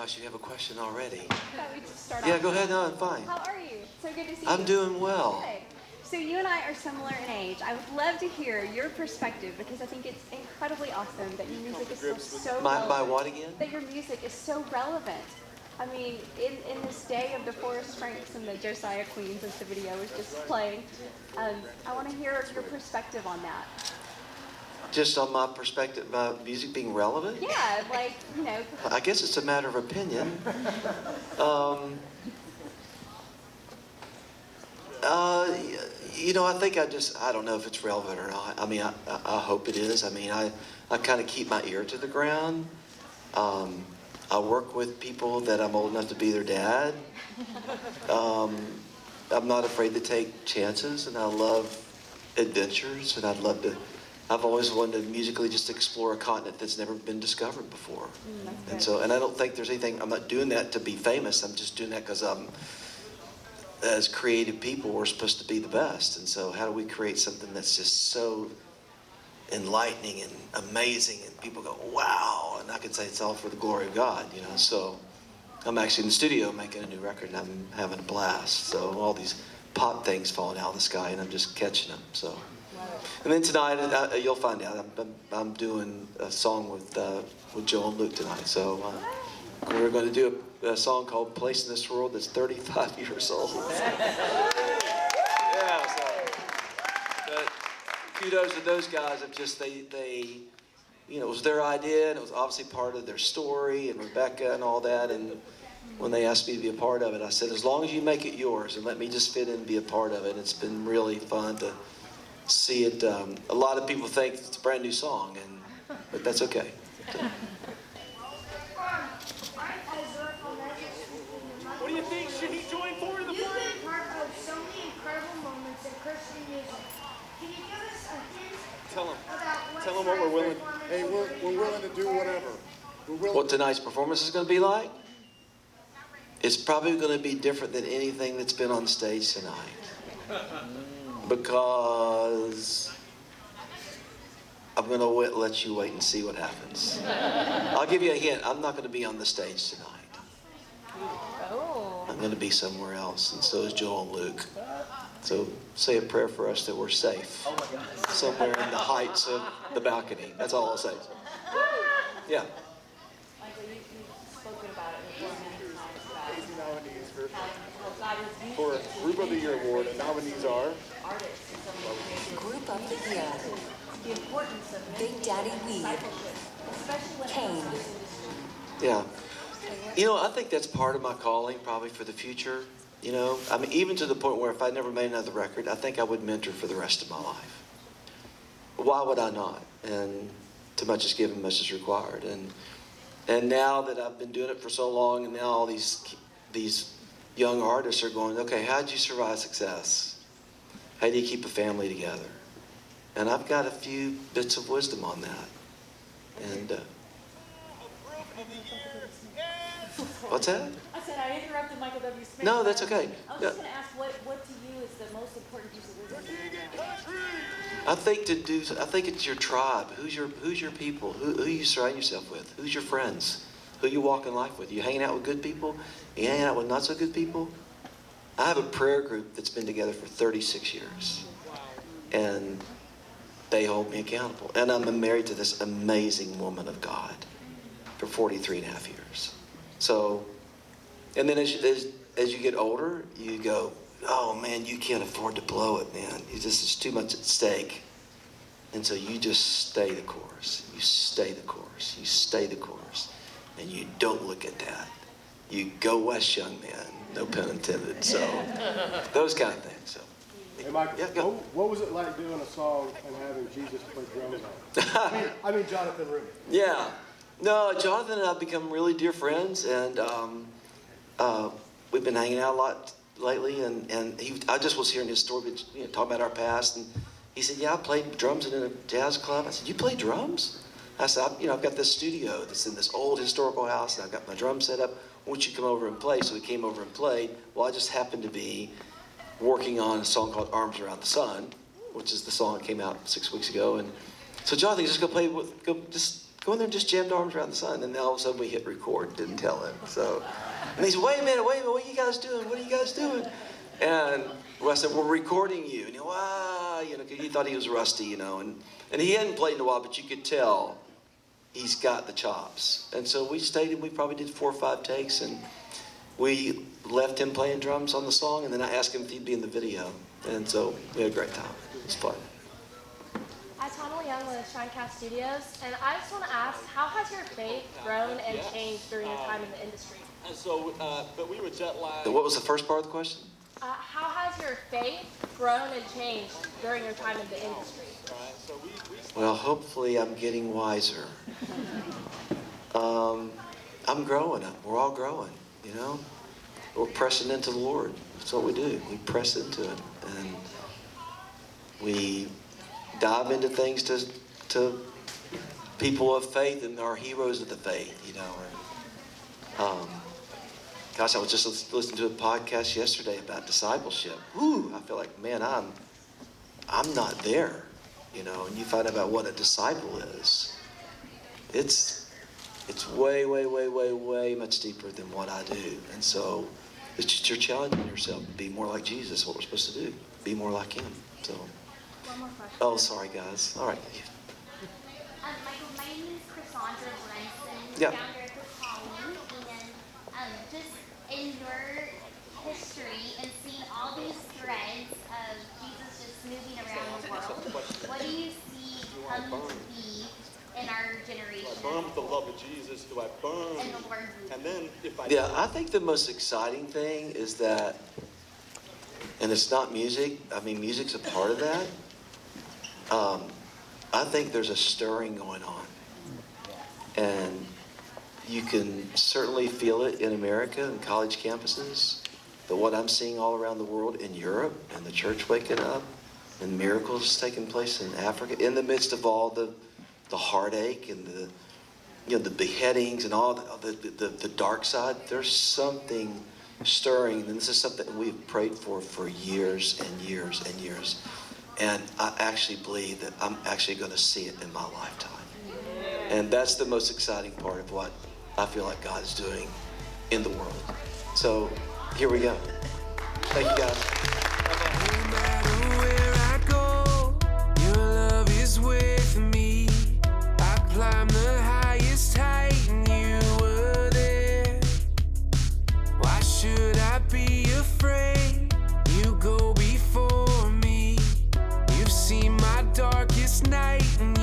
gosh, you have a question already. I thought we'd just start Yeah, off. go ahead. No, I'm fine. How are you? So good to see you. I'm doing well. Good. So you and I are similar in age. I would love to hear your perspective because I think it's incredibly awesome that your music is still so relevant. My what again? That your music is so relevant. I mean, in this day of the Forrest Franks and the Josiah Queens, as the video was just playing, I want to hear your perspective on that. Just on my perspective about music being relevant? Yeah, like, you know. I guess it's a matter of opinion. You know, I think I don't know if it's relevant or not. I mean, I hope it is. I mean, I kind of keep my ear to the ground. I work with people that I'm old enough to be their dad. I'm not afraid to take chances, and I love adventures, and I've always wanted to musically just explore a continent that's never been discovered before. And I don't think there's anything, I'm not doing that to be famous, I'm just doing that because as creative people, we're supposed to be the best. And so how do we create something that's just so enlightening and amazing, and people go, wow, and I can say it's all for the glory of God, you know. So I'm actually in the studio making a new record, and I'm having a blast. So all these pop things falling out of the sky, and I'm just catching them. So, and then tonight you'll find out I'm doing a song with Joe and Luke tonight. So we're going to do a song called "Place in This World" that's 35 years old. Yeah. So, kudos to those guys. Of just they, you know, it was their idea, and it was obviously part of their story, and Rebecca and all that. And when they asked me to be a part of it, I said, as long as you make it yours and let me just fit in and be a part of it. It's been really fun to see it. A lot of people think it's a brand new song, but that's okay. What do you think? Should he join forward the You've party? been part of so many incredible moments in Christian music. Can you give us a hint Tell him. about Tell him what we're willing. Hey, we're willing to do whatever. We're willing. What tonight's performance is going to be like? It's probably going to be different than anything that's been on stage tonight. Because I'm going to let you wait and see what happens. I'll give you a hint. I'm not going to be on the stage tonight. I'm going to be somewhere else, and so is Joel and Luke. So say a prayer for us that we're safe. Somewhere in the heights of the balcony. That's all I'll say. Yeah. Michael, you've spoken about it before many times about Crazy nominees how God has used for it to Group of the Year award, and nominees are artists and some of the creative Group of the Year, the importance of Big Daddy Weed, especially when it Kane. comes to this industry. Yeah. You know, I think that's part of my calling probably for the future. You know, I mean, even to the point where if I never made another record, I think I would mentor for the rest of my life. Why would I not? And too much is given, much is required. And now that I've been doing it for so long, and now all these young artists are going, okay, how did you survive success? How do you keep a family together? And I've got a few bits of wisdom on that. And what's that? I said I interrupted Michael W. Smith. No, that's okay. I was just going to ask what to you is the most important piece of wisdom that you have? I think it's your tribe. Who's your people? Who you surround yourself with? Who's your friends? Who you walk in life with? You hanging out with good people? You hanging out with not so good people? I have a prayer group that's been together for 36 years. And they hold me accountable. And I'm married to this amazing woman of God for 43 and a half years. So, and then as you get older, you go, oh man, you can't afford to blow it, man. It's too much at stake. And so you just stay the course. You stay the course. You stay the course. And you don't look at that. You go west, young man. No pun intended. So, those kind of things. So, Hey, Michael, yeah, go. what was it like doing a song and having Jesus play drums on it? I mean Jonathan Rubin. Yeah. No, Jonathan and I have become really dear friends, and we've been hanging out a lot lately. And I just was hearing his story, talking about our past, and he said, "Yeah, I played drums in a jazz club." I said, "You play drums?" I said, "I've got this studio that's in this old historical house, and I've got my drum set up. Won't you come over and play?" So he came over and played. Well, I just happened to be working on a song called "Arms Around the Sun," which is the song that came out 6 weeks ago, and so Jonathan's just gonna play with, Go in there and just jammed arms around the son. And then all of a sudden we hit record, didn't tell him. So, and he said, wait a minute, what are you guys doing? What are you guys doing? And I said, we're recording you. And he, wow, you know, 'cause he thought he was rusty, you know. And he hadn't played in a while, but you could tell he's got the chops. And so we stayed and we probably did 4 or 5 takes. And we left him playing drums on the song. And then I asked him if he'd be in the video. And so we had a great time. It was fun. I'm Young with ShineCast Studios, and I just want to ask, how has your faith grown and changed during your time in the industry? And so, but we were jet lagged. What was the first part of the question? How has your faith grown and changed during your time in the industry? Right, so we Well, hopefully I'm getting wiser. I'm growing up. We're all growing, you know? We're pressing into the Lord. That's what we do. We press into it. And we dive into things to people of faith and our heroes of the faith, you know. And, gosh, I was just listening to a podcast yesterday about discipleship. Whew, I feel like, man, I'm not there, you know. And you find out about what a disciple is. It's way, way, way, way, way much deeper than what I do. And so it's just you're challenging yourself to be more like Jesus, what we're supposed to do. Be more like him. So. One more question. Oh, sorry, guys. All right. Michael, my name is Cassandra Brenson, Yeah. founder of the Colony, and just in your history and seeing all these threads of Jesus just moving around the world, what do you see coming to be in our generation? Do I burn with the love of Jesus? Do I burn? And the Lord. And then if I Yeah, I think the most exciting thing is that, and it's not music. I mean, music's a part of that. I think there's a stirring going on. And you can certainly feel it in America and college campuses. But what I'm seeing all around the world in Europe and the church waking up and miracles taking place in Africa in the midst of all the heartache and the beheadings and all the dark side, there's something stirring. And this is something we've prayed for years and years and years. And I actually believe that I'm actually going to see it in my lifetime. And that's the most exciting part of what I feel like God is doing in the world. So here we go. Thank you, guys. No matter where I go, your love is with me. I climbed the highest height and you were there. Why should I be afraid? You go before me. You've seen my darkest night and